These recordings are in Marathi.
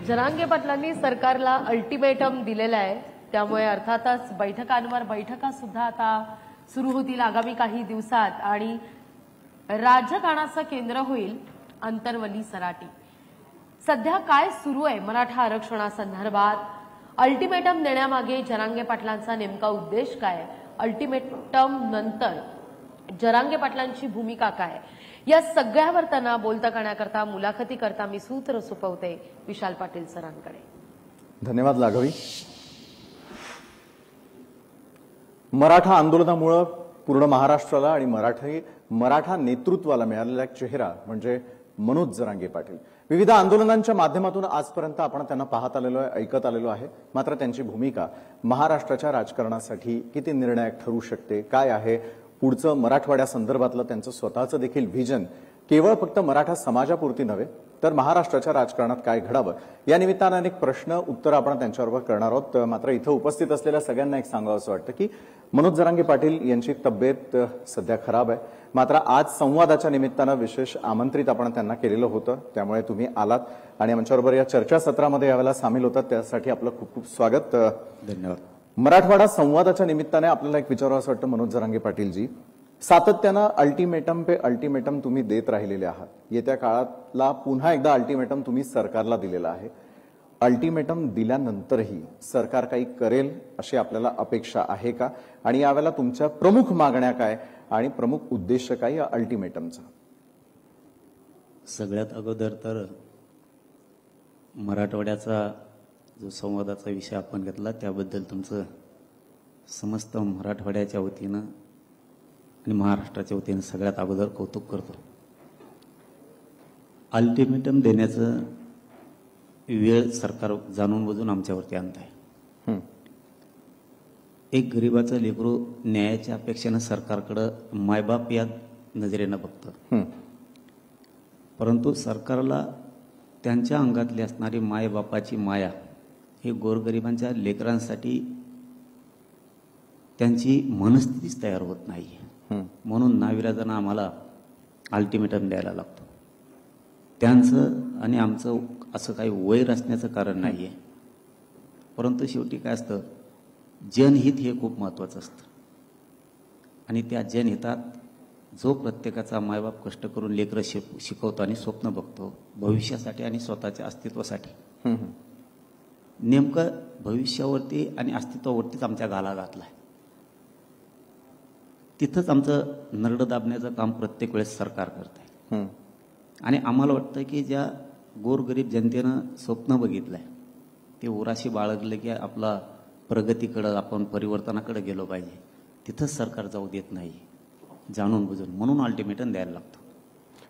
जरांगे पाटलांनी सरकारला अल्टिमेटम दिलेला आहे, त्यामुळे अर्थातच बैठकांवर बैठका सुद्धा आता सुरू होतील आगामी काही दिवसात आणि राजकारणाचं केंद्र होईल अंतरवली सराटी। सध्या काय सुरू आहे मराठा आरक्षणासंदर्भात? अल्टिमेटम देण्यामागे जरांगे पाटलांचा नेमका उद्देश काय? अल्टिमेटम नंतर जरांगे पाटलांची भूमिका काय? या सगळ्यावर त्यांना बोलता करण्याकरता मुलाखती करता मी सूत्र सुपवते विशाल पाटील सरांकडे। धन्यवाद लाघवी। मराठा आंदोलनामुळे पूर्ण महाराष्ट्राला आणि मराठा नेतृत्वाला मिळालेला एक चेहरा म्हणजे मनोज जरांगे पाटील। विविध आंदोलनांच्या माध्यमातून आजपर्यंत आपण त्यांना पाहत आलेलो आहे, ऐकत आलेलो आहे। मात्र त्यांची भूमिका महाराष्ट्राच्या राजकारणासाठी किती निर्णायक ठरू शकते, काय आहे पुढचं मराठवाड्यासंदर्भातलं त्यांचं स्वतःचं देखील व्हिजन, केवळ फक्त मराठा समाजापुरती नव्हे तर महाराष्ट्राच्या राजकारणात काय घडावं या निमित्तानं अनेक प्रश्न उत्तर आपण त्यांच्याबरोबर करणार आहोत। मात्र इथं उपस्थित असलेल्या सगळ्यांना एक सांगावं असं वाटतं की मनोज जरांगे पाटील यांची तब्येत सध्या खराब आहे। मात्र आज संवादाच्या निमित्तानं विशेष आमंत्रित आपण त्यांना केलेलं होतं, त्यामुळे तुम्ही आलात आणि आमच्याबरोबर या चर्चासत्रामध्ये यावेळेला सामील होतात, त्यासाठी आपलं खूप खूप स्वागत। धन्यवाद। मराठवाडा संवादाच्या निमित्ताने आपल्याला एक विचारावं असं वाटतं मनोज जरांगे पाटीलजी, सातत्यानं अल्टिमेटम पे अल्टिमेटम तुम्ही देत राहिलेले आहात। येत्या काळातला पुन्हा एकदा अल्टिमेटम तुम्ही सरकारला दिलेला आहे। अल्टिमेटम दिल्यानंतरही सरकार काही करेल अशी आपल्याला अपेक्षा आहे का? आणि यावेळेला तुमच्या प्रमुख मागण्या काय आणि प्रमुख उद्देश काय या अल्टिमेटमचा? सगळ्यात अगोदर तर मराठवाड्याचा जो संवादाचा विषय आपण घेतला त्याबद्दल तुमचं समस्त मराठवाड्याच्या वतीनं आणि महाराष्ट्राच्या वतीनं सगळ्यात अगोदर कौतुक करतो। अल्टिमेटम देण्याचं वेळ सरकार जाणून बुजून आमच्यावरती आणत आहे। एक गरीबाचं लेकरू न्यायाच्या अपेक्षेनं सरकारकडे मायबाप या नजरेनं बघतं, परंतु सरकारला त्यांच्या अंगातली असणारी मायबापाची माया हे गोरगरिबांच्या लेकरांसाठी त्यांची मनस्थितीच तयार होत नाही। म्हणून नाविलाजानं आम्हाला अल्टिमेटम द्यायला लागतो। त्यांचं आणि आमचं असं काही वैर असण्याचं कारण नाहीये, परंतु शेवटी काय असतं, जनहित हे खूप महत्वाचं असतं आणि त्या जनहितात जो प्रत्येकाचा मायबाप कष्ट करून लेकरं शिकवतो आणि स्वप्न बघतो भविष्यासाठी आणि स्वतःच्या अस्तित्वासाठी, नेमकं भविष्यावरती आणि अस्तित्वावरतीच आमच्या घाला घातलाय। तिथंच आमचं नरडं दाबण्याचं काम प्रत्येक वेळेस सरकार करत आहे आणि आम्हाला वाटतं की ज्या गोरगरीब जनतेनं स्वप्न बघितलंय ते उराशी बाळगलं की आपला प्रगतीकडं आपण परिवर्तनाकडे गेलो पाहिजे, तिथंच सरकार जाऊ देत नाही जाणून बुजून, म्हणून अल्टिमेटम द्यायला लागतं।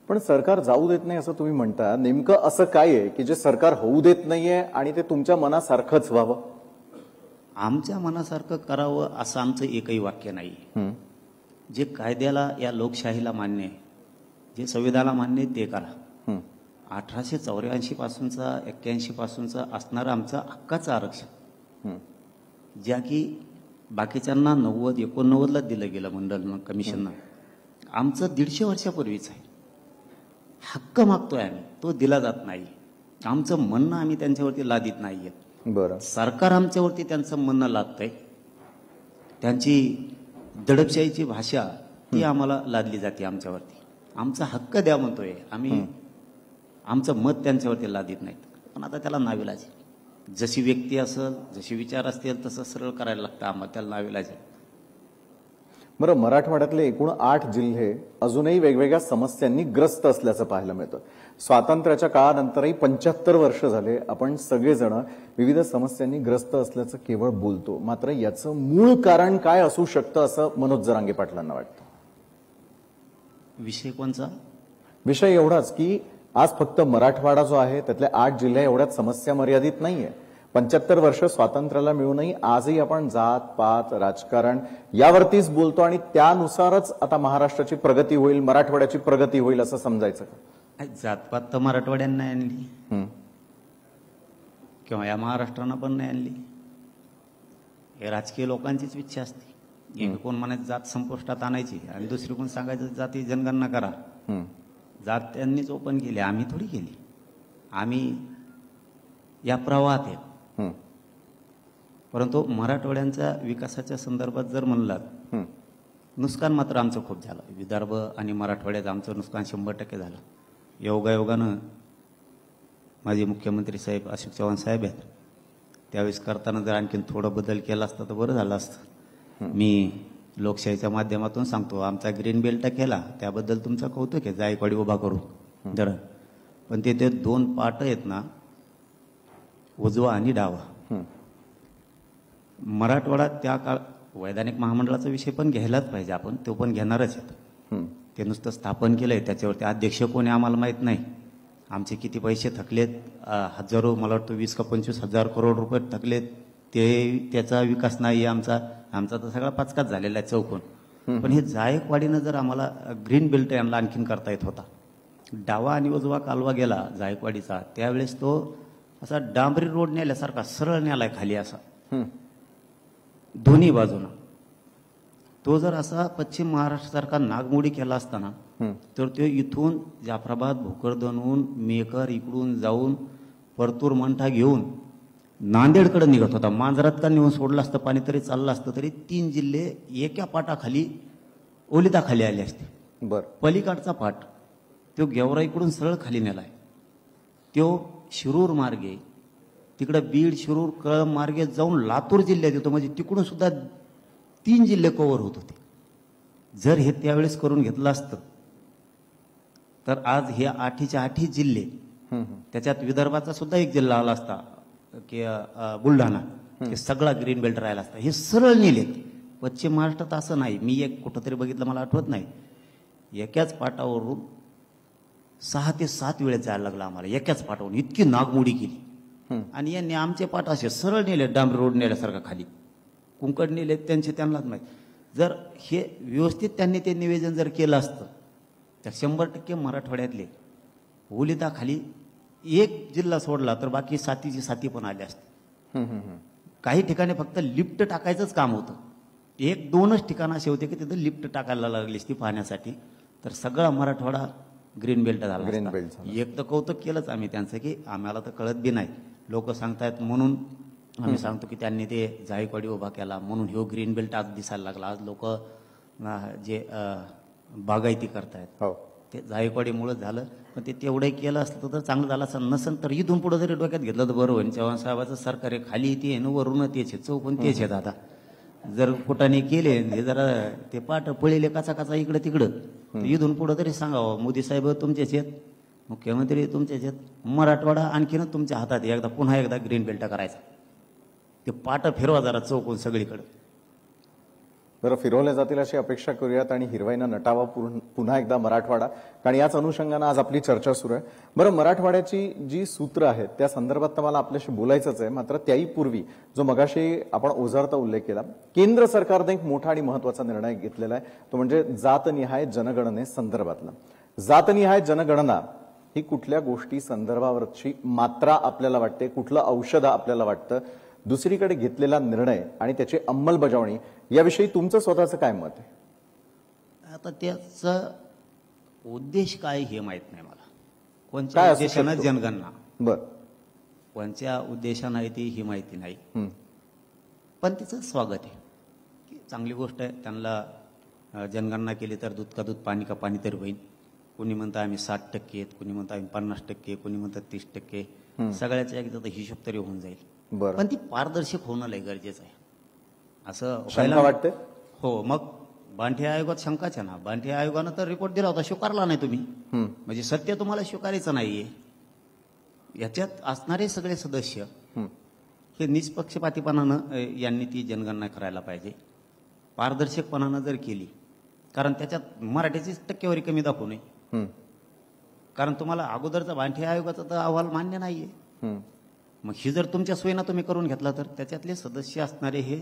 पण सरकार जाऊ देत नाही असं तुम्ही म्हणता, नेमकं असं काय आहे की जे सरकार होऊ देत नाहीये आणि ते तुमच्या मनासारखंच व्हावं? आमच्या मनासारखं करावं असं आमचं एकही वाक्य नाही। जे कायद्याला या लोकशाहीला मान्य आहे, जे संविधानाला मान्य आहे ते करा। 1884 पासूनचा 81 पासूनचा असणारं आमचं हक्काचं आरक्षण, ज्या की बाकीच्यांना 90-89ला दिलं गेलं मंडळ कमिशननं, आमचं 150 वर्षापूर्वीच आहे। हक्क मागतोय आम्ही, तो दिला जात नाही। आमचं म्हणणं आम्ही त्यांच्यावरती लादित नाहीये, बरं सरकार आमच्यावरती त्यांचं म्हणणं लादतंय। त्यांची दडपशाहीची भाषा ती आम्हाला लादली जाते आमच्यावरती। आमचा हक्क द्या म्हणतोय आम्ही, आमचं मत त्यांच्यावरती लादित नाहीत, पण आता त्याला नाविलाज आहे। जशी व्यक्ती असेल, जशी विचार असतील तसं सरळ करायला लागतं आम्हाला, त्याला नाविलाज आहे। बरं, मराठवाड्यातले एकूण 8 जिल्हे अजूनही वेगवेगळ्या समस्यांनी ग्रस्त असल्याचं पाहायला मिळतं। स्वातंत्र्याच्या काळानंतरही 75 वर्ष झाले आपण सगळेजण विविध समस्यांनी ग्रस्त असल्याचं केवळ बोलतो, मात्र याचं मूळ कारण काय असू शकतं असं मनोज जरांगे पाटलांना वाटतं? विषय कोणचा? विषय एवढाच की आज फक्त मराठवाडा जो आहे त्यातल्या 8 जिल्हे एवढ्यात समस्या मर्यादित नाहीये। 75 वर्ष स्वातंत्र्याला मिळूनही आजही आपण जात पात राजकारण यावरतीच बोलतो आणि त्यानुसारच आता महाराष्ट्राची प्रगती होईल, मराठवाड्याची प्रगती होईल असं समजायचं का? जातपात तर मराठवाड्यानं नाही आणली किंवा या महाराष्ट्रानं पण नाही आणली, हे राजकीय लोकांचीच इच्छा असते। एक कोण म्हणायचं जात संपुष्टात आणायची आणि दुसरी कोण सांगायचं जाती जनगणना करा। जात त्यांनीच ओपन केली, आम्ही थोडी केली। आम्ही या प्रवाहात आहेत. हं. परंतु मराठवाड्यांच्या विकासाच्या संदर्भात जर म्हणलात, हं. नुकसान मात्र आमचं खूप झालं. विदर्भ आणि मराठवाड्यात आमचं नुकसान 100% झालं. योगायोगानं माझे मुख्यमंत्री साहेब अशोक चव्हाण साहेब आहेत, त्यावेळेस करताना जर आणखीन थोडं बदल केला असता तर बरं झालं असतं. मी लोकशाहीच्या माध्यमातून सांगतो, आमचा ग्रीन बेल्ट केला त्याबद्दल तुमचं कौतुक आहे, जायकवाडी उभा करून धरण. पण ते 2 पाट आहेत ना, उजवा आणि डावा. मराठवाडा त्या काळ वैधानिक महामंडळाचा विषय पण घ्यायलाच पाहिजे आपण, तो पण घेणारच आहेत. ते नुसतं स्थापन केलंय, त्याच्यावरती अध्यक्ष कोणी आम्हाला माहीत नाही. आमचे किती पैसे थकलेत, हजारो, मला वाटतं 20 का 25 हजार करोड रुपये थकलेत, त्याचा विकास नाही आमचा तर सगळा पाचकाच झालेला आहे चौकोन. पण हे जायकवाडीनं जर आम्हाला ग्रीन बेल्ट यांना आणखीन करता येत होता. डावा आणि उजवा कालवा गेला जायकवाडीचा, त्यावेळेस तो असा डांबरी रोड नेल्यासारखा सरळ नेलाय खाली असा दोन्ही बाजूनं. तो जर असा पश्चिम महाराष्ट्रासारखा नागमोडी केला असताना तर तो इथून जाफराबाद, भोकरदनहून मेकर इकडून जाऊन परतूर मंठा घेऊन नांदेडकडे निघत होता. मांजरात का नेऊन सोडलं असतं पाणी तरी चाललं असतं, तरी 3 जिल्हे एका पाटाखाली ओलिताखाली आले असते. बरं. पलीकडचा पाट तो गेवराईकडून सरळ खाली नेलाय. तो शिरूर मार्गे तिकडं बीड, शिरूर, कळंब मार्गे जाऊन लातूर जिल्ह्यात येतो. म्हणजे तिकडून सुद्धा 3 जिल्हे कव्हर होत होते. जर हे त्यावेळेस करून घेतलं असतं तर आज हे 8च्या 8 जिल्हे, त्याच्यात विदर्भाचा सुद्धा एक जिल्हा आला असता की बुलढाणा, हे सगळा ग्रीन बेल्ट राहिला असता. हे सरळ नेलेत. पश्चिम महाराष्ट्रात असं नाही. मी एक कुठंतरी बघितलं, मला आठवत नाही, एकाच पाटावरून 6 ते 7 वेळेस जायला लागला आम्हाला, एकाच पाटावरून. इतकी नागमोडी केली. आणि यांनी आमचे पाट असे सरळ नेले, डांबरी रोड नेल्यासारखा खाली. कुंकड नेले त्यांचे त्यांनाच माहीत. जर हे व्यवस्थित त्यांनी ते निवेदन जर केलं असतं तर 100% मराठवाड्यातले ओलिताखाली एक जिल्हा सोडला तर बाकी 7ची 7 पण आले असते. काही ठिकाणी फक्त लिफ्ट टाकायचंच काम होतं. 1-2च ठिकाणं असे होते की तिथं लिफ्ट टाकायला लागली असती पाहण्यासाठी, तर सगळा मराठवाडा ग्रीन बेल्ट झाला. Green belt. एक तर कौतुक केलंच आम्ही त्यांचं की आम्हाला तर कळत बी नाही, लोक सांगतायत म्हणून आम्ही सांगतो की त्यांनी ते जायकवाडी उभा केला म्हणून ह्यो ग्रीन बेल्ट आज दिसायला लागला. आज लोक जे बागायती करतायत ते जायकवाडीमुळे झालं. पण ते तेवढं केलं असतं तर चांगलं झालं असं. नसन तर इथून पुढे जरी डोक्यात घेतलं तर बरं होईल. चव्हाण साहेबाचं सरकार आहे, खाली ते वरून तेच आहे, चौकून तेच आहेत. आता जर कुठाने केले हे जरा ते पाठ पळेले काचा इकडं तिकडं, तर इथून पुढे तरी सांगावं मोदी साहेब तुमचेच आहेत, मुख्यमंत्री तुमचेच आहेत, मराठवाडा आणखीनच तुमच्या हातात आहे. एकदा पुन्हा एकदा ग्रीन बेल्ट करायचा. ते पाट फिरवा जरा चौकून सगळीकडे. बरं, फिरवल्या जातील अशी अपेक्षा करूयात आणि हिरवाईनं नटावा पुन्हा एकदा मराठवाडा. कारण याच अनुषंगानं आज आपली चर्चा सुरू आहे. बरं, मराठवाड्याची जी सूत्र आहेत त्या संदर्भात तर मला आपल्याशी बोलायचंच आहे. मात्र त्याही पूर्वी जो मगाशी आपण ओझरता उल्लेख केला, केंद्र सरकारने एक मोठा आणि महत्वाचा निर्णय घेतलेला आहे, तो म्हणजे जातनिहाय जनगणनेसंदर्भातला. जातनिहाय जनगणना ही कुठल्या गोष्टी संदर्भावरची मात्रा आपल्याला वाटते, कुठलं औषध आपल्याला वाटतं, दुसरीकडे घेतलेला निर्णय आणि त्याची अंमलबजावणी याविषयी तुमचं स्वतःचं काय मत आहे? आता त्याचा उद्देश काय हे माहित नाही मला. कोणत्या उद्देशानं जनगणना, बरं, कोणत्या उद्देशानं आहे ती ही माहिती नाही. पण तिचं स्वागत आहे की चांगली गोष्ट आहे. त्यांना जनगणना केली तर दूध का दूध पाणी का पाणी तरी होईल. कोणी म्हणतं आम्ही 60% आहेत, कोणी म्हणतं आम्ही 50%, कोणी म्हणतं 30%. सगळ्याचा एकदा हिशोब तरी होऊन जाईल. पण ती पारदर्शक होणं लय गरजेचं आहे असं शंका वाटते. हो, मग बांठे आयोगात शंकाच आहे ना. बांठे आयोगानं तर रिपोर्ट दिला होता, स्वीकारला नाही तुम्ही. म्हणजे सत्य तुम्हाला स्वीकारायचं नाहीये. याच्यात असणारे सगळे सदस्य हे निष्पक्षपातीपणानं यांनी ती जनगणना करायला पाहिजे, पारदर्शकपणानं जर केली. कारण त्याच्यात मराठीचीच टक्केवारी कमी दाखवू नये. कारण तुम्हाला अगोदरचा बांठे आयोगाचा तर अहवाल मान्य नाहीये. मग ही जर तुमच्या सोयीनं तुम्ही करून घेतला तर त्याच्यातले सदस्य असणारे हे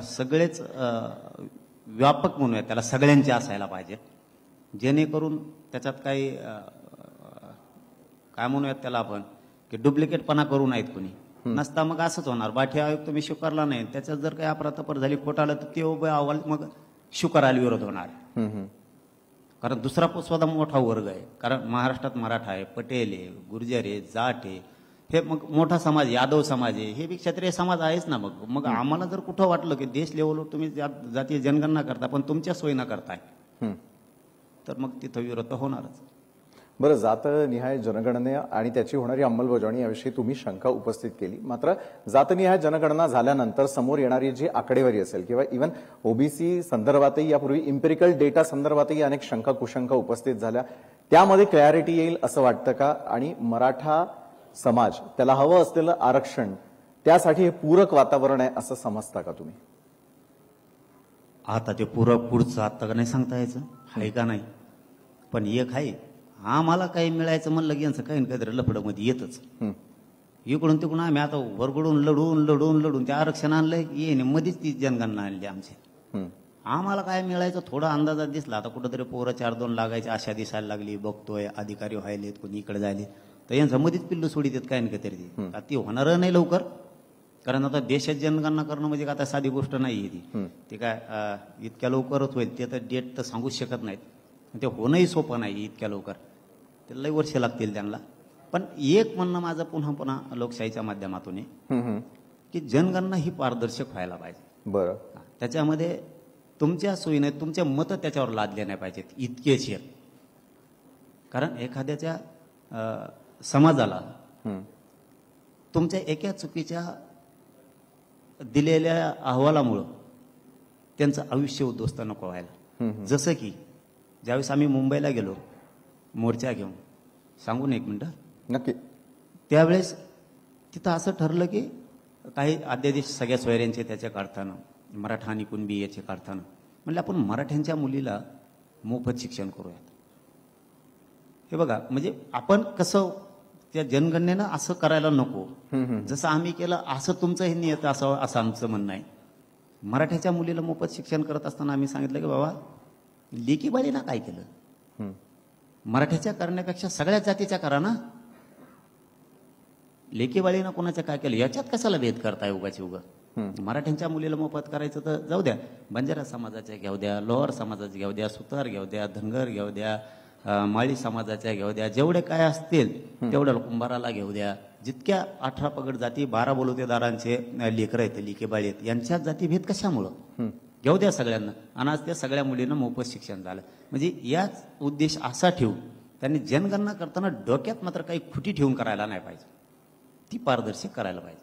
सगळेच व्यापक म्हणूयात त्याला, सगळ्यांचे असायला पाहिजे, जेणेकरून त्याच्यात काही काय म्हणूयात त्याला आपण की डुप्लिकेटपणा करू नयेत कोणी. नसता मग असंच होणार. बाठी आयोग तुम्ही स्वीकारला नाही, त्याच्यात जर काही अपरातपर झाली, खोट आलं तर ते अहवाल मग स्वीकारायला विरोध होणार. कारण दुसरा सुद्धा मोठा वर्ग आहे. कारण महाराष्ट्रात मराठा आहे, पटेल आहे, गुर्जर आहे, जाट आहे, हे मग मोठा समाज यादव समाज आहे, हे बी क्षत्रिय समाज आहेच ना. मग आम्हाला जर कुठं वाटलं की देश लेवलवर तुम्ही जातीय जनगणना करता पण तुमच्या सोयीनं करताय, तर मग तिथं विरोध होणारच. बरं, जातनिहाय जनगणना आणि त्याची होणारी अंमलबजावणी याविषयी तुम्ही शंका उपस्थित केली. मात्र जातनिहाय जनगणना झाल्यानंतर समोर येणारी जी आकडेवारी असेल किंवा इव्हन ओबीसी संदर्भातही यापूर्वी इम्पेरिकल डेटा संदर्भातही अनेक शंका कुशंका उपस्थित झाल्या, त्यामध्ये क्लॅरिटी येईल असं वाटतं का? आणि मराठा समाज त्याला हवं असलेलं आरक्षण त्यासाठी हे पूरक वातावरण आहे असं समजता का तुम्ही? आता ते पुढचं आता का नाही सांगता यायचं, आहे का नाही. पण एक आहे, आम्हाला काही मिळायचं म्हणलं की यांचं काही ना काहीतरी लफडं मध्ये येतच. इकडून तिकडून आम्ही आता वरगडून लढून त्या आरक्षण आणलंय, येणे मध्येच ती जनगणना आणली आमची. आम्हाला काय मिळायचं थोडा अंदाजात दिसला. आता कुठंतरी पोरं 4-2 लागायचे आशा दिसायला लागली, बघतोय अधिकारी व्हायलेत, कोणी इकडे जायले, तर यांचं मध्येच पिल्लू सोडित येत काय ना काहीतरी. ती होणार नाही लवकर, कारण आता देशात जनगणना करणं म्हणजे आता साधी गोष्ट नाही ती. ते काय इतक्या लवकरच होईल ते तर डेट तर सांगूच शकत नाहीत. ते होणंही सोपं नाही इतक्या लवकर, त्याला लई वर्ष लागतील त्यांना. पण एक म्हणणं माझं पुन्हा लोकशाहीच्या माध्यमातून आहे की जनगणना ही पारदर्शक व्हायला पाहिजे. बरं, त्याच्यामध्ये तुमच्या सोयीने तुमचे मतं त्याच्यावर लादले नाही पाहिजेत इतकेच. कारण एखाद्याच्या समाजाला तुमच्या एका चुकीच्या दिलेल्या अहवालामुळं त्यांचं आयुष्य उद्ध्वस्त नको व्हायला. जसं की ज्यावेळेस आम्ही मुंबईला गेलो मोर्चा घेऊन, सांगून एक मिनिट नक्की. त्यावेळेस तिथं असं ठरलं की काही अध्यादेश सगळ्या सोयऱ्यांचे त्याच्या काढताना, मराठा आणि कुणबी याचे काढताना म्हणलं आपण मराठ्यांच्या मुलीला मोफत शिक्षण करूयात. हे बघा, म्हणजे आपण कसं त्या जनगणनेनं असं करायला नको, जसं आम्ही केलं असं तुमचं हे नियत असावं असं आमचं म्हणणं आहे. मराठ्याच्या मुलीला मोफत शिक्षण करत असताना आम्ही सांगितलं की बाबा लेकीबाळीनं काय केलं, मराठ्याच्या करण्यापेक्षा सगळ्या जातीच्या करा ना. लेकीबाळीनं कोणाच्या काय केलं याच्यात कशाला भेद करताय उगाची उगा. मराठ्यांच्या मुलीला मोफत करायचं तर जाऊ द्या, बंजारा समाजाच्या घेऊ द्या, लोहार समाजाच्या घेऊ द्या, सुतार घेऊ द्या, धनगर घेऊ द्या, माळी समाजाच्या घेऊ द्या, जेवढे काय असतील तेवढ्या कुंभाराला घेऊ द्या. जितक्या 18 पगड जाती, 12 बलुतेदारांचे लेकरं आहेत, लेकीबाळी आहेत, यांच्यात जातीभेद कशामुळं? घेऊ द्या सगळ्यांना. आणि आज त्या सगळ्या मुलींना मोफत शिक्षण झालं. म्हणजे याच उद्देश असा ठेवून त्यांनी जनगणना करताना डोक्यात मात्र काही खुटी ठेवून करायला नाही पाहिजे, ती पारदर्शक करायला पाहिजे.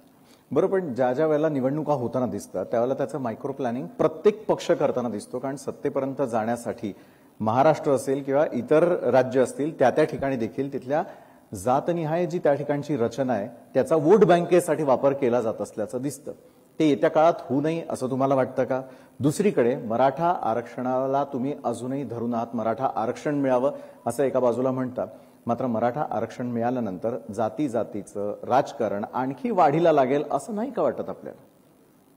बरं, पण ज्या ज्या वेळेला निवडणुका होताना दिसतात त्यावेळेला त्याचं मायक्रो प्लॅनिंग प्रत्येक पक्ष करताना दिसतो. कारण सत्तेपर्यंत जाण्यासाठी महाराष्ट्र असेल किंवा इतर राज्य असतील त्या ठिकाणी देखील तिथल्या जातनिहाय जी त्या ठिकाणची रचना आहे त्याचा वोट बँकेसाठी वापर केला जात असल्याचं दिसतं. ते येत्या काळात होऊ नये असं तुम्हाला वाटतं का? दुसरीकडे मराठा आरक्षणाला तुम्ही अजूनही धरून आहात, मराठा आरक्षण मिळावं असं एका बाजूला म्हणतात. मात्र मराठा आरक्षण मिळाल्यानंतर जातीचं राजकारण आणखी वाढीला लागेल असं नाही का वाटत आपल्याला?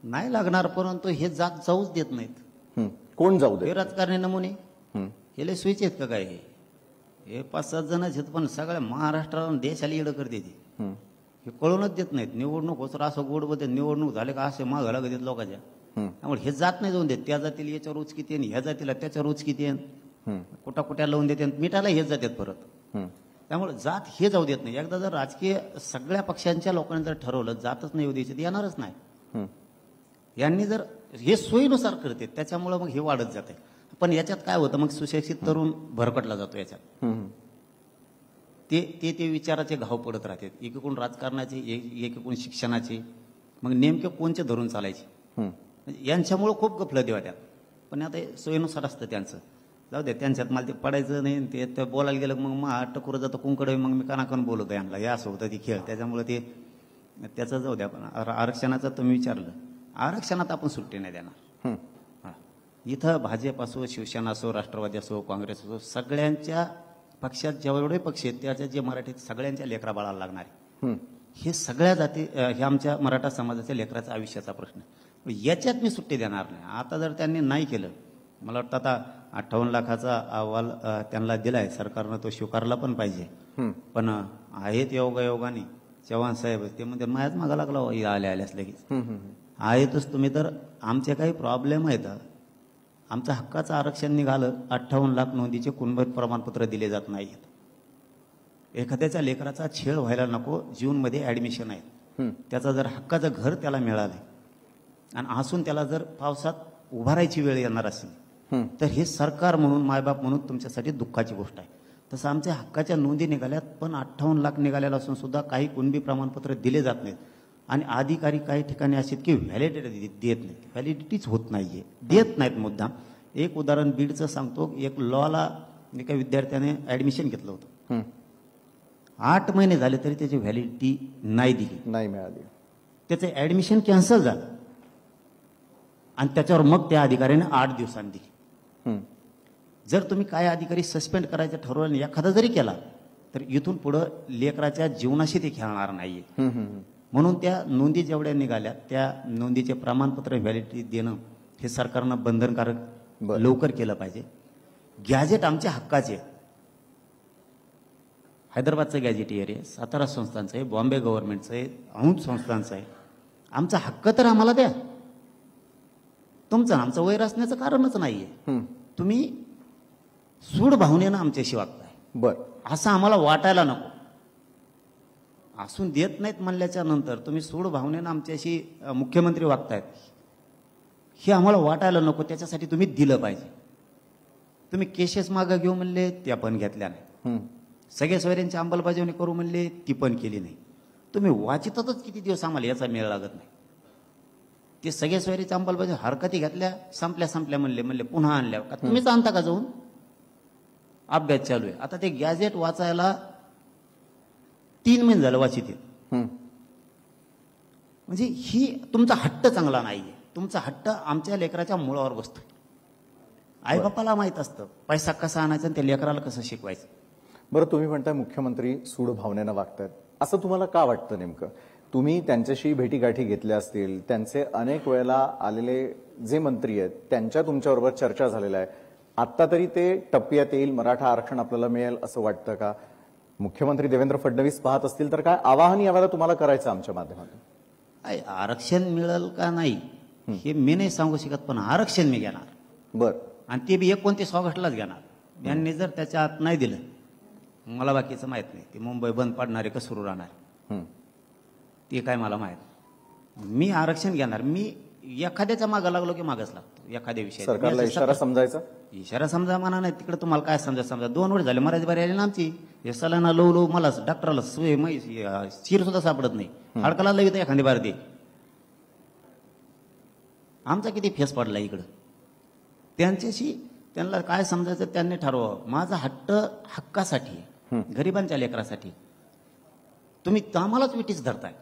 नाही लागणार, परंतु हे जात जाऊच देत नाहीत. कोण जाऊ दे? हे राजकारणी नमुने हे लय स्विच आहेत का काय? हे 5-7 जणच आहेत, पण सगळ्या महाराष्ट्राला देशाला येडं करते ते. हे कळूनच देत नाहीत. निवडणूक होत असं गोड बोलते, निवडणूक झाले का असे माग लागत आहेत लोकांच्या. त्यामुळे हे जात नाही जाऊन देत. त्या जातीला याच्यावर उच किती ह्या जातीला त्याच्यावर उच किती कुठा लावून देते, मिठाला हेच जातात परत. त्यामुळे जात हे जाऊ देत नाही. एकदा जर राजकीय सगळ्या पक्षांच्या लोकांनी जर ठरवलं जातच नाही येऊ द्यायची, येणारच नाही. यांनी जर हे सोयीनुसार करते त्याच्यामुळे मग हे वाढत जाते. पण याच्यात काय होतं, मग सुशिक्षित तरुण भरकटला जातो याच्यात. ते विचाराचे घाव पडत राहतात, एकीकडून राजकारणाचे, एकीकडून शिक्षणाचे. मग नेमके कोणचे धरून चालायचे यांच्यामुळे खूप गफलत वाट्यात. पण आता सोयीनुसार असतं त्यांचं, जाऊ दे त्यांच्यात मला ते पडायचं नाही. ते बोलायला गेलं मग टकुरं जातं कुंकड, मग मी कानाकान बोलतो यांना, हे असं होतं ते खेळ. त्याच्यामुळे ते त्याचं जाऊ द्या. पण आरक्षणाचं तुम्ही विचारलं, आरक्षणात आपण सुट्टी नाही देणार. इथं भाजप असो, शिवसेना असो, राष्ट्रवादी असो, काँग्रेस असो, सगळ्यांच्या पक्षात जेवढे पक्ष आहेत त्याच्या जे मराठीत सगळ्यांच्या लेकरा बाळाला लागणार आहे. हे सगळ्या जाती, हे आमच्या मराठा समाजाच्या लेकराचा आयुष्याचा प्रश्न. याच्यात मी सुट्टी देणार नाही. आता जर त्यांनी नाही केलं, मला वाटतं आता 58 लाखाचा अहवाल त्यांना दिलाय सरकारनं, तो स्वीकारला पण पाहिजे. पण आहेत योगायोगाने चव्हाण साहेब ते म्हणजे माझ्याच मागा लागला आल्यास लगेच आहेतच तुम्ही. तर आमचे काही प्रॉब्लेम आहेत. आमचं हक्काचं आरक्षण निघालं, 58 लाख नोंदीचे कुणबी प्रमाणपत्र दिले जात नाहीत. एखाद्याच्या लेकराचा छेड व्हायला नको, जूनमध्ये ऍडमिशन आहे, त्याचा जर हक्काचं घर त्याला मिळालंय आणि असून त्याला जर पावसात उभारायची वेळ येणार असेल तर हे सरकार म्हणून, मायबाप म्हणून तुमच्यासाठी दुःखाची गोष्ट आहे. तसं आमच्या हक्काच्या नोंदी निघाल्यात, पण 58 लाख निघालेला असून सुद्धा काही कुणबी प्रमाणपत्र दिले जात नाहीत आणि अधिकारी काही ठिकाणी असे की व्हॅलिडिटी देत नाहीत, व्हॅलिडिटीच होत नाहीये, देत नाहीत मुद्दाम. एक उदाहरण बीडचं सांगतो. एक लॉला एका विद्यार्थ्याने ऍडमिशन घेतलं होतं, 8 महिने झाले तरी त्याची व्हॅलिडिटी नाही दिली, नाही मिळाली, त्याचं ऍडमिशन कॅन्सल झालं आणि त्याच्यावर मग त्या अधिकाऱ्याने 8 दिवसांनी दिली. जर तुम्ही काय अधिकारी सस्पेंड करायचं ठरवलं आणि एखादा जरी केला तर इथून पुढं लेकराच्या जीवनाशी ते खेळणार नाहीये. म्हणून त्या नोंदी जेवढ्या निघाल्या त्या नोंदीचे प्रमाणपत्र व्हॅलिडिटी देणं हे सरकारनं बंधनकारक लवकर केलं पाहिजे. गॅजेट आमच्या हक्काचे, हैदराबादचं गॅजेटियर आहे, सातारा संस्थांचं आहे, बॉम्बे गव्हर्नमेंटचं आहे, औंध संस्थांचं आहे. आमचा हक्क तर आम्हाला द्या. तुमचं आमचं वैर असण्याचं कारणच नाहीये. तुम्ही सूड भावनेनं आमच्याशी वागताय, बरं, असं आम्हाला वाटायला नको. असून देत नाहीत म्हणल्याच्या नंतर तुम्ही सूड भावनेनं आमच्याशी मुख्यमंत्री वागतायत हे आम्हाला वाटायला नको. त्याच्यासाठी तुम्ही दिलं पाहिजे. तुम्ही केसेस मागं घेऊ म्हणले, त्या पण घेतल्या नाही. सगळ्या सोयऱ्यांची अंमलबजावणी करू म्हणले, ती पण केली नाही. तुम्ही वाचितातच किती दिवस आम्हाला याचा मेळ लागत नाही. ते सगळ्या सोयरीच्या अंमलबजावणी हरकती घातल्या, संपल्या म्हणले पुन्हा आणल्या का तुम्हीच आणता का जाऊन? अभ्यास चालू आहे. आता ते गॅजेट वाचायला 3 महिने झालं वाचित. म्हणजे ही तुमचा हट्ट चांगला नाहीये. तुमचा हट्ट आमच्या लेकराच्या मुळावर बसतोय. आईबापाला माहित असतं पैसा कसा आणायचा आणि त्या लेकराला कसं शिकवायचं. बरं, तुम्ही म्हणताय मुख्यमंत्री सूड भावनेनं वागतायत, असं तुम्हाला का वाटतं नेमकं? तुम्ही त्यांच्याशी भेटीगाठी घेतल्या असतील, त्यांचे अनेक वेळेला आलेले जे मंत्री आहेत त्यांच्या तुमच्याबरोबर चर्चा झालेल्या आहे. आत्ता तरी ते टप्प्यात येईल, मराठा आरक्षण आपल्याला मिळेल असं वाटतं का? मुख्यमंत्री देवेंद्र फडणवीस पाहत असतील तर काय आवाहन यावेळेला तुम्हाला करायचं आमच्या माध्यमातून? आरक्षण मिळेल का नाही हे मी नाही सांगू शकत, पण आरक्षण मी घेणार. बरं, आणि ते बी 29 ऑगस्टलाच घेणार. यांनी जर त्याच्या आत नाही दिलं, मला बाकीचं माहित नाही. ते मुंबई बंद पाडणारे का सुरू राहणार ते काय मला माहित. मी आरक्षण घेणार. मी एखाद्याच्या मागं लागलो की मागच लागतो. एखाद्या विषयात सरकारला इशारा समजायचा, इशारा समजा म्हणा नाही, तिकडे तुम्हाला काय समजा 2 वर्ष झाले मराठी बारी आली ना आमची. हे सलाना लो मला डॉक्टरला शिर सुद्धा सापडत नाही. हाडकाला लवित एखादी बार दे. आमचा किती फेस पडला इकडं. त्यांच्याशी त्यांना काय समजायचं त्यांनी ठरवावं. माझा हट्ट हक्कासाठी, गरिबांच्या लेकरासाठी. तुम्ही आम्हालाच विटीच धरताय.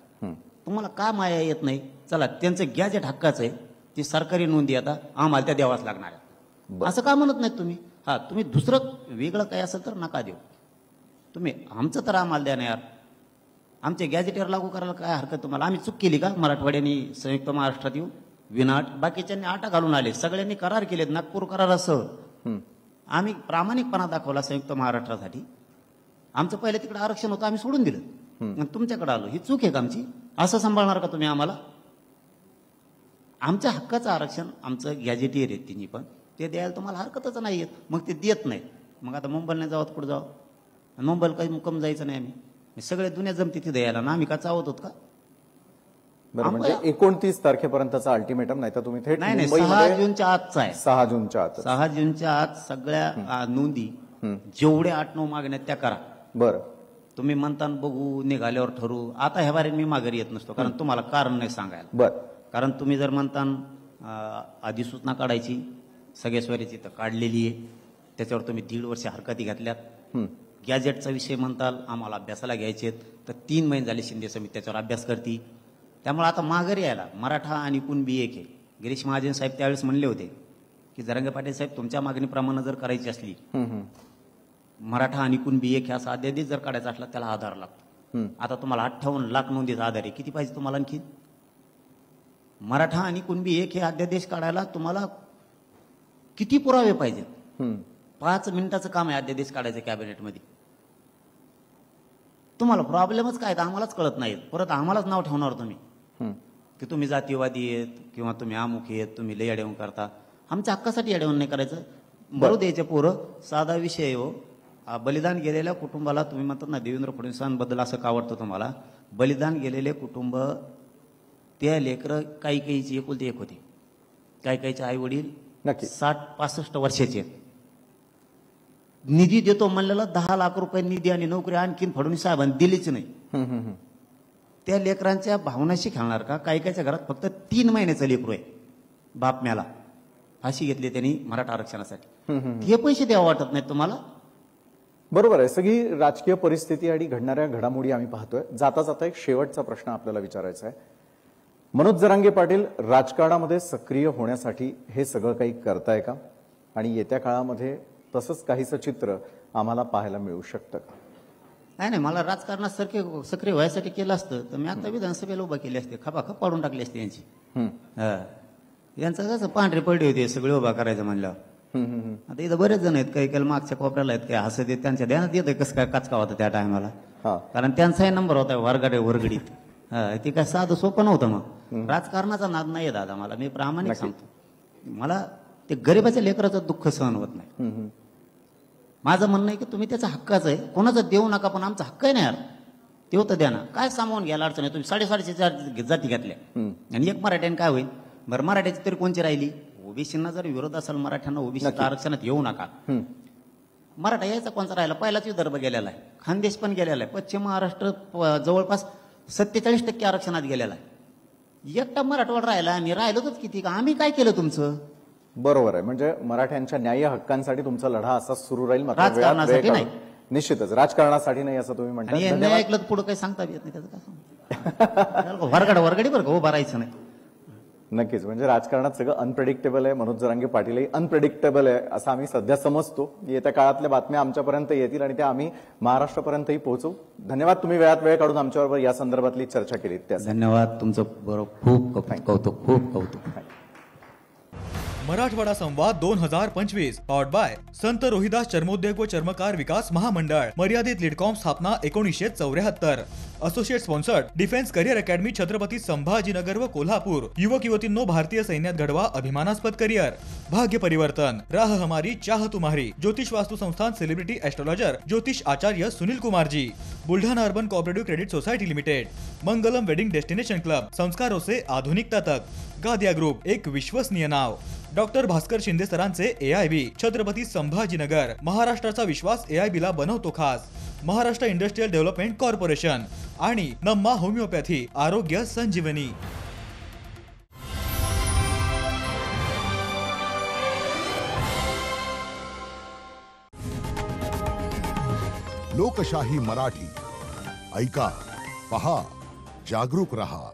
तुम्हाला का माया येत नाही? चला, त्यांचं गॅजेट हक्काचं आहे, ती सरकारी नोंदी आता आम्हाला त्या द्यावाच लागणार आहे. असं का म्हणत नाहीत तुम्ही? हा, तुम्ही दुसरं वेगळं काही असेल तर नका देऊ. तुम्ही आमचं तर आम्हाला द्या ना यार. आमच्या गॅजेटवर लागू करायला काय हरकत तुम्हाला? आम्ही चूक केली का? मराठवाड्याने संयुक्त महाराष्ट्रात येऊ विनाट, बाकीच्यांनी आटा घालून आले, सगळ्यांनी करार केलेत, नागपूर करारासह. आम्ही प्रामाणिकपणा दाखवला संयुक्त महाराष्ट्रासाठी. आमचं पहिलं तिकडे आरक्षण होतं, आम्ही सोडून दिलं, तुमच्याकडे आलो. ही चूक आहे का आमची? असं सांभाळणार का तुम्ही आम्हाला? आमच्या हक्काचं आरक्षण आमचं गॅजेटियर आहे तिन्ही पण, ते द्यायला तुम्हाला हरकतच नाही येत. मग ते देत नाहीत. मग आता मुंबईला नाही जावं, कुठं जावं? मुंबईला काही मुक्काम जायचं नाही आम्ही. सगळे दुनिया जमते तिथे द्यायला ना, आम्ही का चावत होत का? बरं, म्हणजे 29 तारखेपर्यंतचा अल्टिमेटम, नाही तर तुम्ही थेट नाही 6 जूनच्या आतचा आहे. 6 जूनच्या आत. 6 जूनच्या आत सगळ्या नोंदी जेवढ्या 8-9 मागण्यात त्या करा. बरं, तुम्ही म्हणता बघू, निघाल्यावर ठरवू. आता ह्या बारे मी माघारी येत नसतो, कारण तुम्हाला कारण नाही सांगायला. बरं, कारण तुम्ही जर म्हणता अधिसूचना काढायची, सगळ्या स्वारीची तर काढलेली आहे, त्याच्यावर तुम्ही 1.5 वर्ष हरकती घातल्यात. गॅजेटचा विषय म्हणताल आम्हाला अभ्यासाला घ्यायचे तर 3 महिने झाले शिंदे समिती त्याच्यावर अभ्यास करती. त्यामुळे आता माघारी यायला मराठा आणि कुणबी एक आहे. गिरीश महाजन साहेब त्यावेळेस म्हणले होते की जरांगे पाटील साहेब, तुमच्या मागणीप्रमाणे जर करायची असली, मराठा आणि कुणबी एक असा अध्यादेश जर काढायचा असला त्याला आधार लागतो. आता तुम्हाला 58 लाख नोंदीचा आधार आहे. किती पाहिजे तुम्हाला आणखी? मराठा आणि कुणबी एक हे अध्यादेश काढायला तुम्हाला किती पुरावे पाहिजेत? 5 मिनिटाचं काम आहे अध्यादेश काढायचं कॅबिनेटमध्ये. तुम्हाला प्रॉब्लेमच काय तर आम्हालाच कळत नाहीत. परत आम्हालाच नाव ठेवणार तुम्ही की तुम्ही जातीवादी आहेत किंवा तुम्ही अमुक आहेत, तुम्ही लय अडवून करता. आमच्या हक्कासाठी अडवून नाही करायचं. बरोबर द्यायचे पोरं, साधा विषय हो. बलिदान गेलेल्या कुटुंबाला तुम्ही म्हणतात ना देवेंद्र फडणवीसांबद्दल असं का आवडतं तुम्हाला, बलिदान गेलेले कुटुंब त्या लेकरं काही काहीची एकुलते एक होते, काही काहीचे आई वडील नक्की 60-65 वर्षाचे आहेत. निधी देतो म्हणलेला 10 लाख रुपये निधी आणि नोकरी आणखीन फडणवीस साहेबांनी दिलीच नाही. त्या लेकरांच्या भावनाशी खेळणार का? काही काहीच्या घरात फक्त 3 महिन्याचं लेकरू आहे, बाप म्याला फाशी घेतली त्यांनी मराठा आरक्षणासाठी. हे पैसे द्यावं वाटत नाहीत तुम्हाला? बरोबर आहे. सगळी राजकीय परिस्थिती आणि घडणाऱ्या घडामोडी आम्ही पाहतोय. जाता जाता एक शेवटचा प्रश्न आपल्याला विचारायचा आहे. मनोज जरांगे पाटील राजकारणामध्ये सक्रिय होण्यासाठी हे सगळं काही करताय का? आणि येत्या काळामध्ये तसंच काहीसं चित्र आम्हाला पाहायला मिळू शकतं का? नाही, मला राजकारणात सक्रिय व्हायसाठी केलं असतं तर मी आता विधानसभेला उभा केली असते, खपाखप पाडून टाकली असते यांची. यांचं कसं पांढरे पडले होते सगळे उभा करायचं म्हणल्यावर. आता इथं बरेच जण आहेत, काही मागच्या कोपऱ्याला आहेत, काही हसत येत, त्यांच्या ध्यानात येतंय कसं काय काचका होता त्या टायमाला. कारण त्यांचाही नंबर होता वरगडीत. ते काय साधं सोपं नव्हतं. मग राजकारणाचा नाद नाहीये दादा मला, मी प्रामाणिक सांगतो. मला ते गरीबाच्या लेकराचं दुःख सहन होत नाही. माझं म्हणणं आहे की तुम्ही त्याचा हक्काच आहे, कोणाचं देऊ नका, पण आमचा हक्क आहे ना यार, तेव तर द्या ना. काय सामावून घ्यायला अडचण आहे? तुम्ही 450 जाती घातल्या आणि एक मराठ्याने काय होईल बरं? मराठ्याची तरी कोणची राहिली? ओबीसींना जर विरोध असेल मराठ्यांना ओबीसी आरक्षणात येऊ नका. मराठा यायचा कोणचा राहिला? पहिलाच विदर्भ गेलेला आहे, खानदेश पण गेलेला आहे, पश्चिम महाराष्ट्र जवळपास 47% आरक्षणात गेलेला आहे. एकटा मराठवाडा राहिला आणि राहिलो तर किती? आम्ही काय केलं तुमचं? बरोबर आहे. म्हणजे मराठ्यांच्या न्याय्य हक्कांसाठी तुमचा लढा असा सुरू राहील. राजकारणासाठी नाही, निश्चितच राजकारणासाठी नाही असं तुम्ही म्हणता. नाही ऐकलं तर पुढे काही सांगता येत नाही, त्याचं काय वरगडी बरं का उभा राहायचं नाही. नक्कीच. म्हणजे राजकारणात सगळं अनप्रेडिक्टेबल आहे. मनोज जरांगे पाटीलही अनप्रेडिक्टेबल आहे असं आम्ही सध्या समजतो. येत्या काळातल्या बातम्या आमच्यापर्यंत येतील आणि त्या आम्ही महाराष्ट्रापर्यंतही पोहोचवू. धन्यवाद, तुम्ही वेळात वेळ काढून आमच्याबरोबर या संदर्भातली चर्चा केली. धन्यवाद तुमचं. बरोबर, खूप कौतुक, खूप कौतुक. मराठवाडा संवाद 2025 पॉवर्ड बाय संत रोहिदास चर्मोद्योग व चर्मकार विकास महामंडळ, मर्यादित लीडकॉम, स्थापना 1974. Associate sponsored defence career academy, Chhatrapati Sambhajinagar व कोल्हापूर. युवक युवतींनो, भारतीय सैन्यात घडवा अभिमानास्पद करिअर. भाग्य परिवर्तन, राह हमारी चाह तुम्हारी. ज्योतिष वास्तु संस्थान, सेलिब्रिटी एस्ट्रोलॉजर ज्योतिष Acharya Sunil Kumar ji. Buldhana urban cooperative credit society limited. Mangalam wedding destination club, संस्कारों से आधुनिकता तक. गादिया ग्रुप, एक विश्वसनीय नाव. डॉक्टर भास्कर शिंदे सरांचे AIB, छत्रपती संभाजीनगर. महाराष्ट्राचा विश्वास AIB ला बनवतो खास. महाराष्ट्र इंडस्ट्रियल डेव्हलपमेंट कॉर्पोरेशन आणि नम्मा होमिओपॅथी, आरोग्य संजीवनी. लोकशाही मराठी ऐका, पहा, जागरूक रहा.